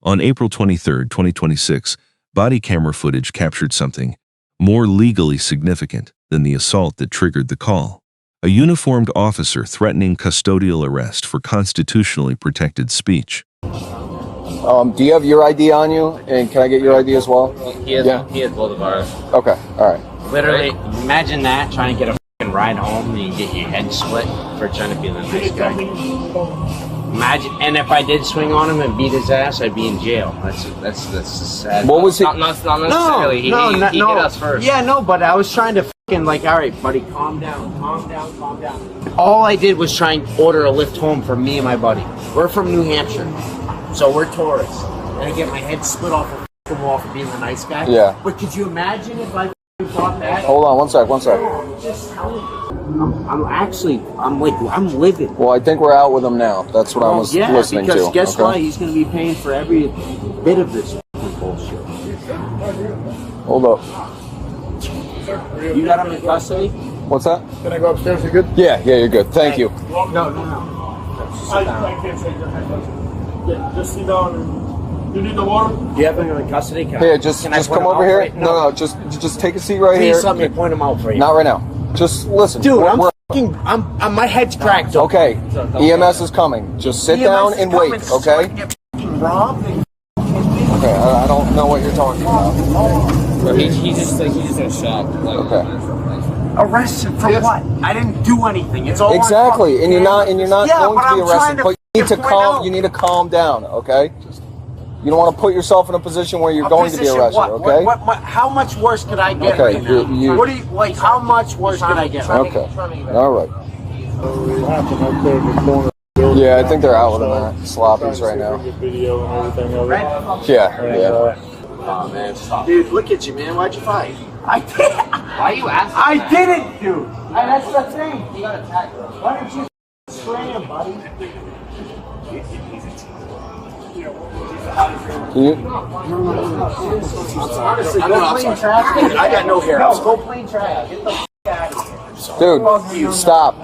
On April 23, 2026, body camera footage captured something more legally significant than the assault that triggered the call. A uniformed officer threatening custodial arrest for constitutionally protected speech. Do you have your ID on you? And can I get your ID as well? He has both of ours. Okay, all right. Literally, imagine that, trying to get a fucking ride home and you get your head split for trying to be the nice guy. Imagine, and if I did swing on him and beat his ass, I'd be in jail. That's sad. What was it? Not necessarily. He hit us first. Yeah, no, but I was trying to fucking all right, buddy, calm down. All I did was try and order a lift home for me and my buddy. We're from New Hampshire, so we're tourists. And I get my head split off the fucking wall for being the nice guy. Yeah. But could you imagine if I bought that? Hold on, one sec. I'm just telling you. I'm living. Well, I think we're out with him now. That's what I was listening to. Because guess what? He's going to be paying for every bit of this bullshit. Hold up. You got him in custody? What's that? Can I go upstairs? You good? Yeah, you're good. Thank you. No. I can't say that. Just sit down. And you need the water? Do you have him in custody? Here, just come over here. No, just take a seat right here. Please let me point him out for you. Not right now. Just listen. Dude, I'm my head's cracked. Okay, EMS is coming. Just sit down and wait, okay? Okay, I don't know what you're talking about. He's just in shock. Okay. Arrested for what? I didn't do anything. It's all exactly, and you're not going to be arrested. But you need to calm down, okay? You don't want to put yourself in a position where you're going to be arrested, okay? What, how much worse could I get right now? What do you like? How much worse could I get? Okay, all right. Yeah, I think they're out with them at Sloppies right now. Yeah. Oh man, stop. Dude, look at you, man. Why'd you fight? I did. Why are you asking? I didn't, dude. That's the thing. You got attacked, bro. Why don't you spray him, buddy? Honestly, go plane track. I got no hair. No, go plane track. Get the f out of here. Dude, stop.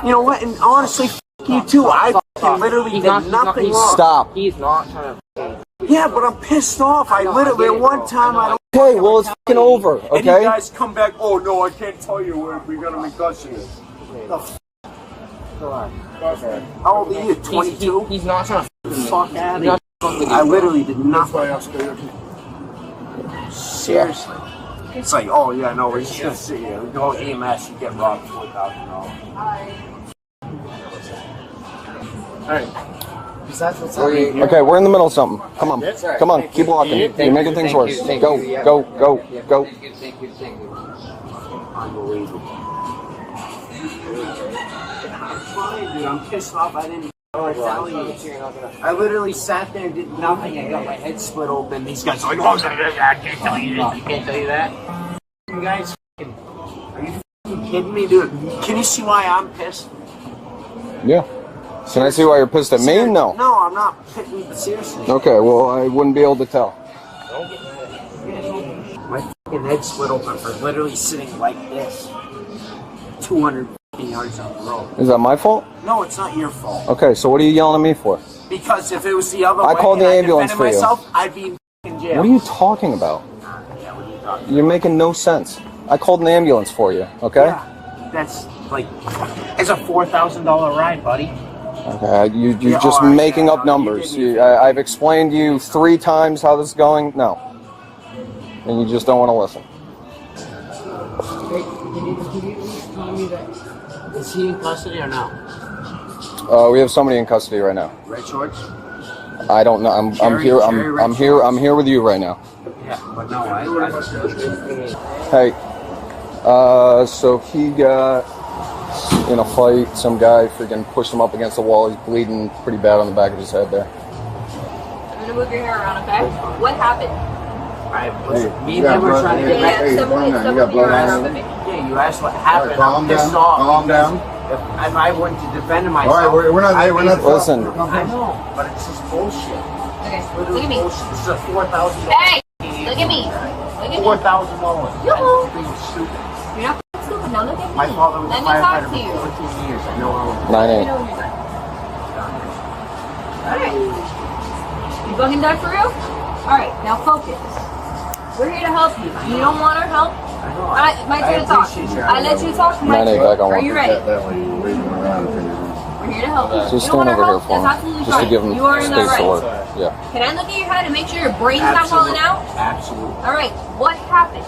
You know what? And honestly, f you too. I literally did nothing wrong. Stop. He's not trying to. Yeah, but I'm pissed off. I literally, at one time, I don't. Okay, well, it's fucking over, okay? And you guys come back, oh no, I can't tell you where we got him in custody. The f. How old are you? 22? He's not trying to fuck out of here. I literally did nothing. Seriously. It's like, oh yeah, no, we're just gonna sit here. We go EMS, you get robbed $4,000. Alright. Okay, we're in the middle of something. Come on, keep walking. You're making things worse. Go. Unbelievable. I'm trying, dude. I'm pissed off. I didn't retaliate. I literally sat there and did nothing. I got my head split open. These guys are like, oh, I can't tell you this. You can't tell you that. You guys, are you fucking kidding me, dude? Can you see why I'm pissed? Yeah. Can I see why you're pissed at me? No. No, I'm not. Seriously. Okay, well, I wouldn't be able to tell. Don't get mad at me. My fucking head split open for literally sitting like this. 200 yards down the road. Is that my fault? No, it's not your fault. Okay, so what are you yelling at me for? Because if it was the other way, I called the ambulance for you. I'd be in jail. What are you talking about? Yeah, what are you talking about? You're making no sense. I called an ambulance for you, okay? Yeah, that's like, it's a $4,000 ride, buddy. Okay, you're just making up numbers. I've explained to you 3 times how this is going. No. And you just don't want to listen. Hey, can you tell me that? Is he in custody or no? We have somebody in custody right now. Red shorts? I don't know. I'm here with you right now. Yeah, but no, Hey, so he got in a fight. Some guy freaking pushed him up against the wall. He's bleeding pretty bad on the back of his head there. I'm gonna move your hair around, okay? What happened? Me and him were trying to get back. Yeah, you asked what happened. Calm down. Calm down. If I went to defend myself. All right, we're not. Listen. I know, but it's just bullshit. Okay, look at me. Bullshit. This is a $4,000. Hey! Look at me. Look at me. $4,000. Yoo-hoo. That's being stupid. You're not stupid. Now look at me. My father was a Let me talk firefighter to you. for 14 years. I know how. 9-8. Alright. You fucking done for real? Alright, now focus. We're here to help you. You don't want our help? My turn to talk. I let you talk. My turn. Are you ready? We're here to help you. Just You don't stand want our over here help? for That's him. absolutely Just to fine. give him You are in that space to right. work. Yeah. Can I look at your head and make sure your brain's not falling out? Absolutely. Alright, what happened?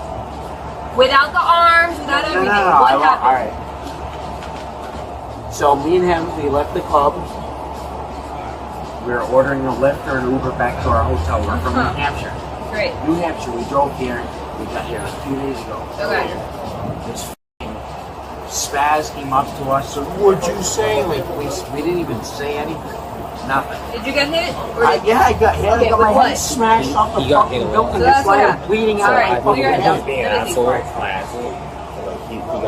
Without the arms, without everything, what happened? Alright. So me and him, we left the club. We were ordering a Lyft or an Uber back to our hotel. We're from New Hampshire. Great. New Hampshire. We drove here. We got here a few days ago. Okay. This spaz came up to us. So what'd you say? Like we didn't even say anything. Nothing. Did you get hit? Or did Yeah, I got hit. Okay, I got my with what? head smashed off the You got fucking hit building. So that's It's what like happened. bleeding out. Alright, my pull your head down. being an Let me see. asshole.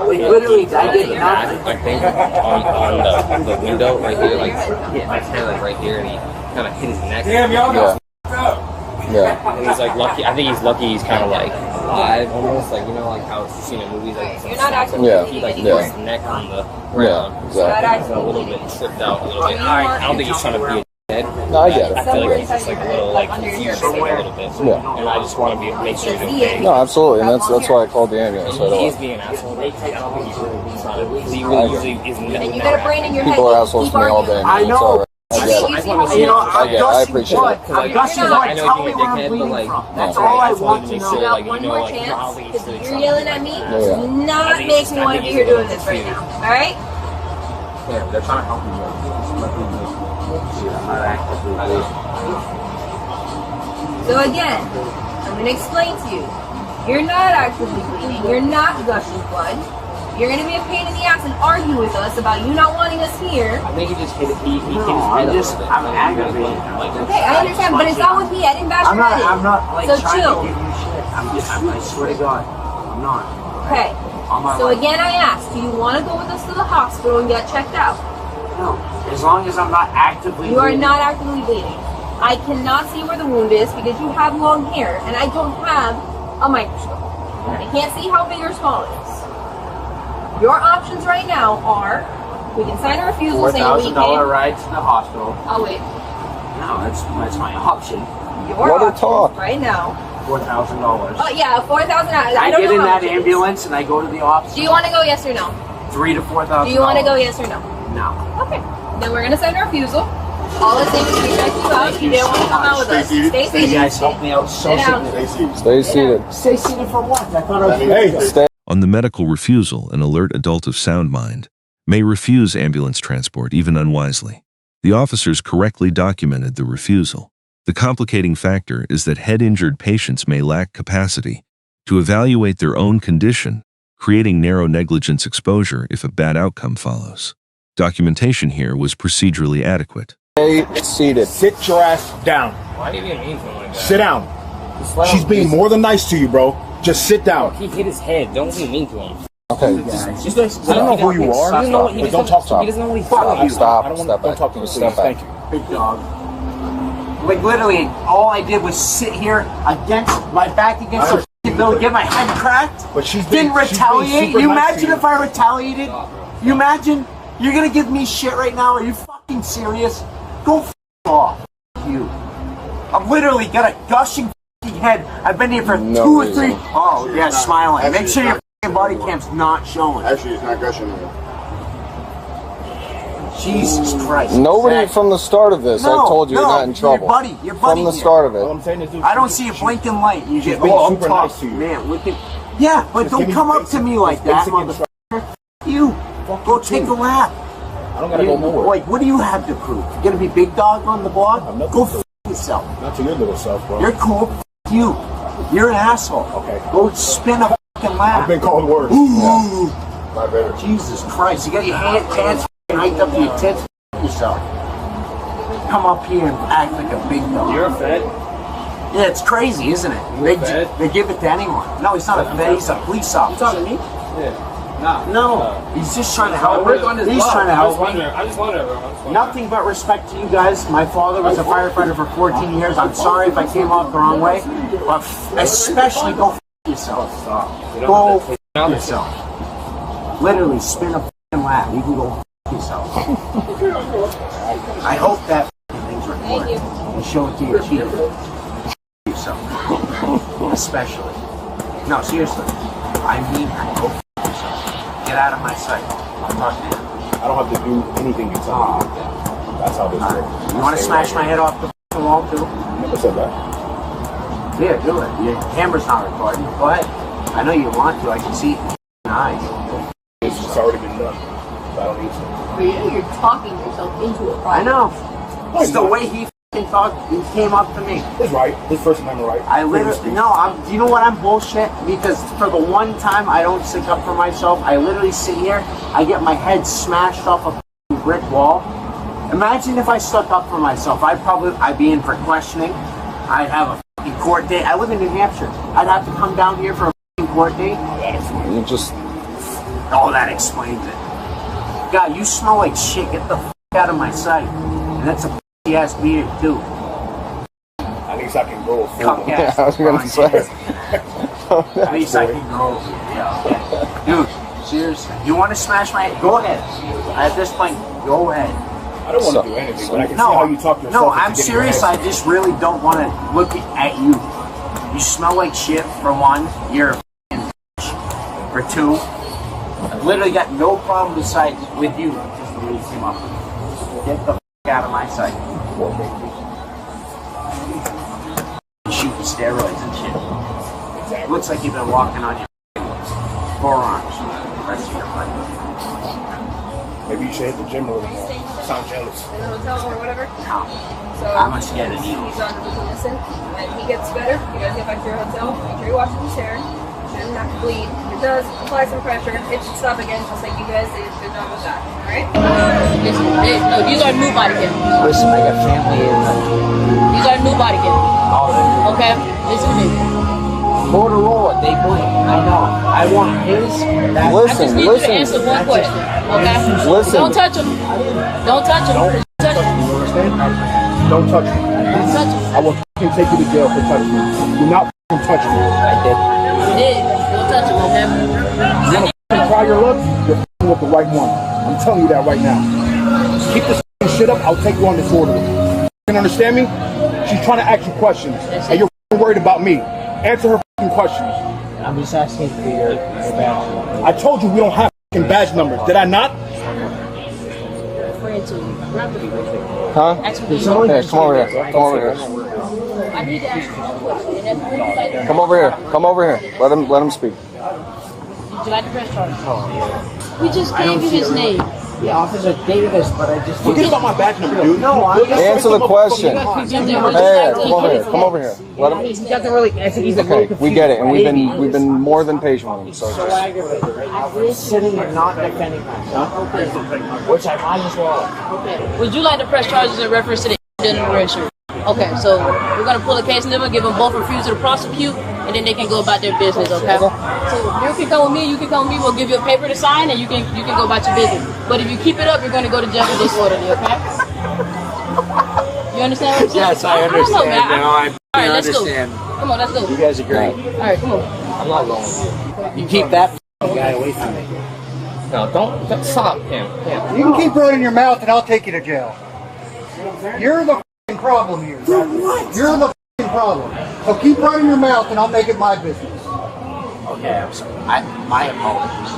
Literally, I did I nothing. think on the window right here, like my hair, like right here, and he kind of hit his neck. Damn, y'all got Yeah. And he's like lucky. I think he's lucky. He's kind of like alive, almost like like how it's seen in movies. Like You're not acting Yeah. he like Yeah. hit his neck on the Yeah. ground. Exactly. He's a little bit tripped out a little bit. I don't think he's trying to be a dead. No, I get it. I feel like he's just like a little like confused like, a little bit. Yeah. And I just want to make sure he's okay. No, absolutely, and that's why I called the ambulance right He is away. being an asshole. I don't think he's really being trying to. He really usually is And you got a brain in your head. People are assholes to me all day. I Man. It's know. all right. I get it. You know, I get it. I appreciate it. I'm gushing I right. know Tell you're me being a where I'm dickhead, but bleeding like, from. That's no, all I I just want wanted to to make know. sure, You got like, one you know, more like, you know how chance, they used because to you're try yelling to- at me. Yeah. Does not make me want to be here doing this right now. Alright? Yeah, they're trying to help you. So again, I'm going to explain to you. You're not actively bleeding. You're not gushing blood. You're going to be a pain in the ass and argue with us about you not wanting us here. I think he just hit it. He hit his head I'm aggravated. Okay, I understand, but it's not with me. I didn't bash I'm your head in. not like So trying chill. to give you shit. I swear to God, I'm not. Okay. On my So life. again, I asked, do you want to go with us to the hospital and get checked out? No. As long as I'm not actively You are bleeding. not actively bleeding. I cannot see where the wound is because you have long hair and I don't have a microscope. I can't see how big or small it is. Your options right now are, we can sign a refusal saying we $4,000 can. ride to the hospital. Oh wait, No, that's my option. your Let her options talk. right now. $4,000. Oh yeah, $4,000. I I don't get know in how that much it is. ambulance and I go to the office. Do you want to go yes or no? $3,000 to $4,000. Do you want to go yes or no? No. Okay. Then we're gonna sign a refusal. All it's saying is we checked you out. You didn't want to come out with us. Stay You seated. guys helped me out so Sit down. significantly. Stay seated. Stay seated for what? I thought I was. Hey, Stay. On the medical refusal, an alert adult of sound mind may refuse ambulance transport even unwisely. The officers correctly documented the refusal. The complicating factor is that head-injured patients may lack capacity to evaluate their own condition, creating narrow negligence exposure if a bad outcome follows. Documentation here was procedurally adequate. Stay seated. sit your ass down. Why did he mean something like that? Sit down. She's being more than nice to you, bro. Just sit down. He hit his head. Don't be mean to him. Okay. I don't know who you are, He doesn't know what he but don't doesn't- talk to He me. doesn't know what he's Fuck doing. you. Stop. I don't Step want. Don't back. talk to me, Step please. back. Thank you. Big dog. Like literally, all I did was sit here against my back against the f***ing building, get my head cracked. But she's Didn't being retaliate. super You nice to imagine you. if I retaliated? You imagine? You're gonna give me shit right now? Are you fucking serious? Go f off. F you. I've literally got a gushing f***ing head. I've been here for No 2 or reason. 3. Oh yeah, smiling. Actually, Make sure your f***ing body cam's not showing. Actually, it's not gushing anymore. Jesus Christ. Nobody Zach. from the start of this, I told you you're not in trouble. Your buddy From the here. start of All I'm it. saying is, dude, I don't see a blinking light. You she's get being I'm super tough. nice to you. Man, we can. Yeah, but Just don't give me come up basic- to me like that, basic motherfucker. You. Fuck Go you take too. a lap. I don't gotta go more. Like, what do you have to prove? You gonna be big dog on the block? I'm not Go gonna f yourself. Not to your little self, bro. You're cool. F you. You're an asshole. Okay. Go spin a fucking lap. I've been called worse. Ooh. My better. Jesus Christ. You got your hands hiked up to your tits. F yourself. Come up here and act like a big dog. You're a fed. Yeah, it's crazy, isn't it? They give it to anyone. No, he's not a vet. He's a police officer. talking to me? Yeah. Nah. No, he's just trying to help. Work on his He's block. trying to I help just me. wonder, bro. I just wonder. Nothing but respect to you guys. My father was a firefighter for 14 years. I'm sorry if I came off the wrong way, but especially go f yourself. Go f yourself. Literally spin a f lap. You can go f yourself. I hope that f thing's right. Thank you. And show it to your chief. Yourself. Especially. No, seriously. I mean that. Go f yourself. Get out of my sight. I'm talking to you. I don't have to do anything you tell me. That's how this works. You want to smash my head off the wall too? I never said that. Yeah, do it. Your camera's not recording. Go ahead. I know you want to. I can see it in your eyes. It's already been done. So I don't need to. But you're talking yourself into a problem. I know. It's the way he f***ing talked. He came up to me. His right. His First Amendment right. I literally, no, do you know what, I'm bullshit? Because for the one time I don't stick up for myself, I literally sit here, I get my head smashed off a f***ing brick wall. Imagine if I stuck up for myself. I'd be in for questioning. I'd have a f***ing court date. I live in New Hampshire. I'd have to come down here for a f***ing court date. You just Oh, that explains it. God, you smell like shit. Get the f*** out of my sight. And that's a f***y ass beard too. At least I can grow a full Cup one. gas. I was gonna say. At least I can grow. Yeah, okay. Dude, seriously. You want to smash my head? Go ahead. At this point, go ahead. I don't want to do anything, but I can see No, how you talk yourself. no, into I'm getting serious. your I head. just really don't want to look at you. You smell like shit, for one. You're a f***ing bitch. For two, I've literally got no problem besides with you. Just the way you came up. Get the f*** out of my sight. Shooting steroids and shit. Looks like you've been walking on your forearms the rest of your life. Maybe you should hit the gym a little more. I sound jealous. In the hotel or whatever. No. So I'm gonna scared of needles. he's on innocent. When he gets better, you guys get back to your hotel. Make sure you wash his hair. Shouldn't have to bleed. If it does, apply some pressure. It should stop again, just like you guys did. Good job with that. Alright? No, these are new body cams. Listen, I got family in These are new body cams. all of it. Okay? Listen to me. Motorola, they blink. I know. I want his. That, I just need you to answer Listen, one question. Okay? Listen. Don't touch him. Don't touch him. Don't touch him. You understand? Don't touch me. Don't touch him. I will f***ing take you to jail for touching me. Do not f***ing touch me. I did. You did. Don't touch him, okay? You want to f***ing try your luck? You're f***ing with the right one. I'm telling you that right now. Keep this f***ing shit up. I'll take you on disorderly. You can understand me? She's trying to ask you questions, and you're f***ing worried about me. Answer her f***ing questions. I'm just asking for your badge. I told you we don't have f***ing badge numbers. Did I not? Referring to you. huh? Ask me. Hey, come over here. Come over here. I need to ask you one question. And that's would you like to, Come over here. Come over here. Let him speak. would you like to press charges? We just gave you his name. Yeah, Officer Davis, but I just. Forget about my badge number, dude. No, I'm just. Answer the question. Hey, come over here. Hey, Come over here. Let him. He doesn't really. I think he's a little Okay, confused. we get it, and Maybe. we've been more than patient with him. So So aggravated. I was sitting and not defending myself, which I might as well. Okay. Would you like to press charges in reference to the incident arrest? Okay, so we're gonna pull a case number, give them both refusal to prosecute, and then they can go about their business. Okay. So you can come with me. You can come with me. We'll give you a paper to sign, and you can go about your business. But if you keep it up, you're gonna go to jail for disorderly. Okay. You understand what I'm saying? Yes, I don't know, understand. man. Now I All right, let's understand. go. Come on, let's go. You guys are great. All right, come on. I'm not going. You keep that guy away from me. No, don't stop him. You can keep running your mouth and I'll take you to jail. You're the f***ing problem here. You're the f***ing problem. So keep running your mouth and I'll make it my business. Okay, I'm sorry. My apologies.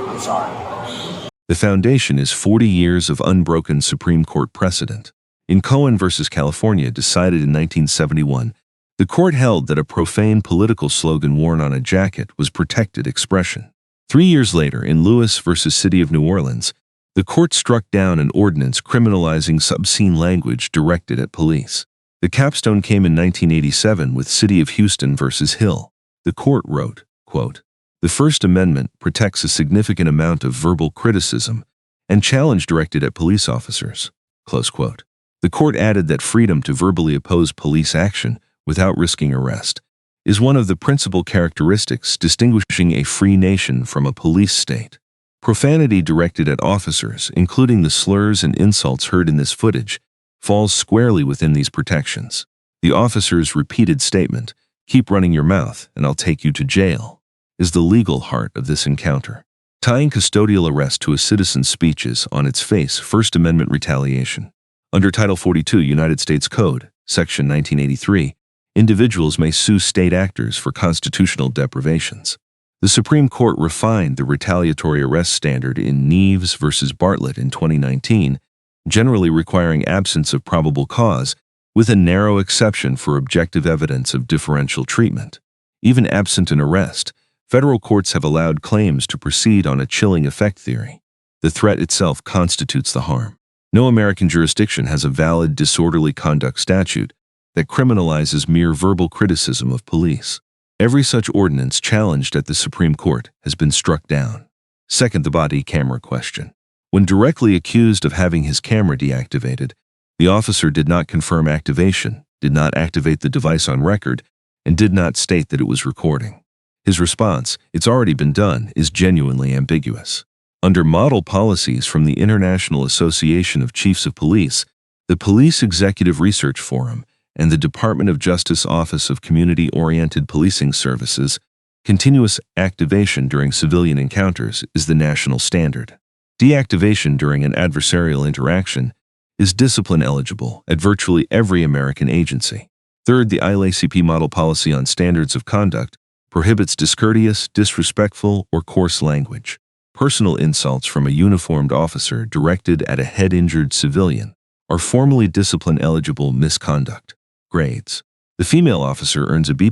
I'm sorry. The foundation is 40 years of unbroken Supreme Court precedent. In Cohen versus California, decided in 1971, the court held that a profane political slogan worn on a jacket was protected expression. 3 years later, in Lewis versus City of New Orleans, the court struck down an ordinance criminalizing obscene language directed at police. The capstone came in 1987 with City of Houston versus Hill. The court wrote, quote, "The First Amendment protects a significant amount of verbal criticism and challenge directed at police officers." Close quote. The court added that freedom to verbally oppose police action without risking arrest is one of the principal characteristics distinguishing a free nation from a police state. Profanity directed at officers, including the slurs and insults heard in this footage, falls squarely within these protections. The officer's repeated statement, "Keep running your mouth and I'll take you to jail," is the legal heart of this encounter. Tying custodial arrest to a citizen's speech is, on its face, First Amendment retaliation. Under Title 42 United States Code, Section 1983, individuals may sue state actors for constitutional deprivations. The Supreme Court refined the retaliatory arrest standard in Neves v. Bartlett in 2019, generally requiring absence of probable cause, with a narrow exception for objective evidence of differential treatment. Even absent an arrest, federal courts have allowed claims to proceed on a chilling effect theory. The threat itself constitutes the harm. No American jurisdiction has a valid disorderly conduct statute that criminalizes mere verbal criticism of police. Every such ordinance challenged at the Supreme Court has been struck down. Second, the body camera question. When directly accused of having his camera deactivated, the officer did not confirm activation, did not activate the device on record, and did not state that it was recording. His response, "It's already been done," is genuinely ambiguous. Under model policies from the International Association of Chiefs of Police, the Police Executive Research Forum, and the Department of Justice Office of Community-Oriented Policing Services, continuous activation during civilian encounters is the national standard. Deactivation during an adversarial interaction is discipline eligible at virtually every American agency. Third, the ILACP model policy on standards of conduct prohibits discourteous, disrespectful, or coarse language. Personal insults from a uniformed officer directed at a head-injured civilian are formally discipline-eligible misconduct. Grades. The female officer earns a B+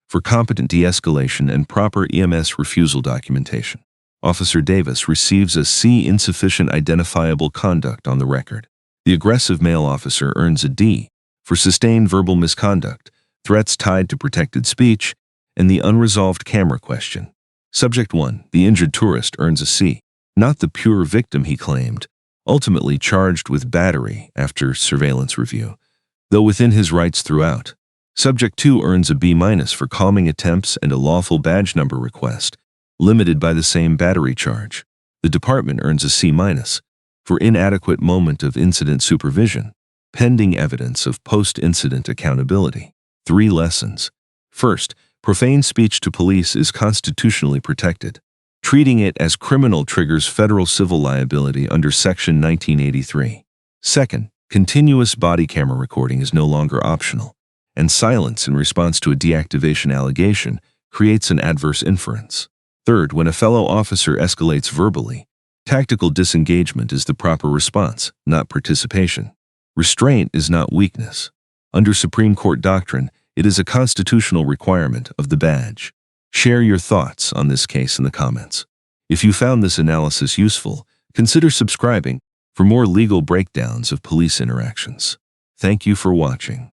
for competent de-escalation and proper EMS refusal documentation. Officer Davis receives a C, insufficient identifiable conduct on the record. The aggressive male officer earns a D for sustained verbal misconduct, threats tied to protected speech, and the unresolved camera question. Subject 1, the injured tourist, earns a C, not the pure victim he claimed, ultimately charged with battery after surveillance review, though within his rights throughout. Subject 2 earns a B- for calming attempts and a lawful badge number request, limited by the same battery charge. The department earns a C- for inadequate moment of incident supervision, pending evidence of post-incident accountability. 3 lessons. First, profane speech to police is constitutionally protected. Treating it as criminal triggers federal civil liability under Section 1983. Second, continuous body camera recording is no longer optional, and silence in response to a deactivation allegation creates an adverse inference. Third, when a fellow officer escalates verbally, tactical disengagement is the proper response, not participation. Restraint is not weakness. Under Supreme Court doctrine, it is a constitutional requirement of the badge. Share your thoughts on this case in the comments. If you found this analysis useful, consider subscribing for more legal breakdowns of police interactions. Thank you for watching.